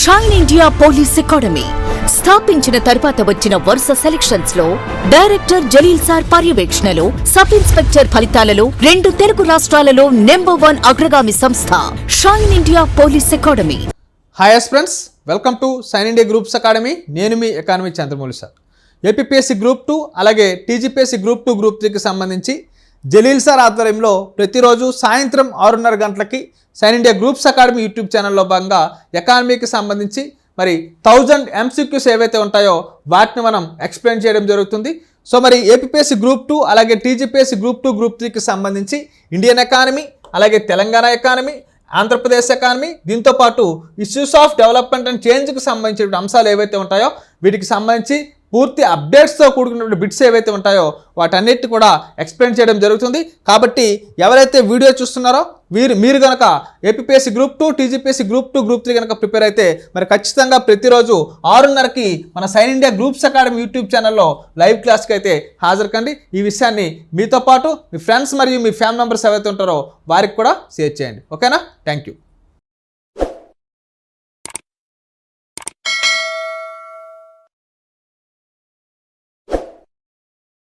Shine India police academy స్థాపించిన తర్వాత వచ్చిన వరుస సెలక్షన్స్ లో డైరెక్టర్ జలీల్ సార్ పర్యవేక్షణలో సబ్ ఇన్స్పెక్టర్ ఫలితాలలో 2 తెలుగు రాష్ట్రాలలో నెంబర్ 1 అగ్రగామి సంస్థ Shine India police academy. Hi friends, welcome to Shine India groups academy. నేను మీ economy Chandramouli sir. APPSC group 2 అలాగే టీజీపీఎస్సీ గ్రూప్ 2 గ్రూప్ 3కి సంబంధించి జలీల్ సార్ ఆధ్వర్యంలో ప్రతిరోజు సాయంత్రం 6:30 గంటలకి shine India groups academy YouTube ఛానల్లో భాగంగా ఎకానమీకి సంబంధించి మరి 1000 MCQs ఏవైతే ఉంటాయో వాటిని మనం ఎక్స్ప్లెయిన్ చేయడం జరుగుతుంది. సో మరి ఏపీపీఎస్సీ గ్రూప్ 2 అలాగే టీజీపీఎస్సీ గ్రూప్ 2 గ్రూప్ 3కి సంబంధించి ఇండియన్ ఎకానమీ అలాగే తెలంగాణ ఎకానమీ, ఆంధ్రప్రదేశ్ ఎకానమీ, దీంతో పాటు ఇష్యూస్ ఆఫ్ డెవలప్మెంట్ అండ్ చేంజ్కి సంబంధించిన అంశాలు ఏవైతే ఉంటాయో వీటికి సంబంధించి పూర్తి అప్డేట్స్తో కూడుకున్న బిట్స్ ఏవైతే ఉంటాయో వాటన్నిటి కూడా ఎక్స్ప్లెయిన్ చేయడం జరుగుతుంది. కాబట్టి ఎవరైతే వీడియో చూస్తున్నారో మీరు కనుక APPSC group 2 TGPSC group 2 group 3 కనుక ప్రిపేర్ అయితే మరి ఖచ్చితంగా ప్రతిరోజు 6:30కి మన shine India groups academy YouTube ఛానల్లో లైవ్ క్లాస్కి అయితే హాజరు కండి. ఈ విషయాన్ని మీతో పాటు మీ ఫ్రెండ్స్ మరియు మీ ఫ్యామిలీ మెంబర్స్ ఎవరైతే ఉంటారో వారికి కూడా షేర్ చేయండి. ఓకేనా? Thank you.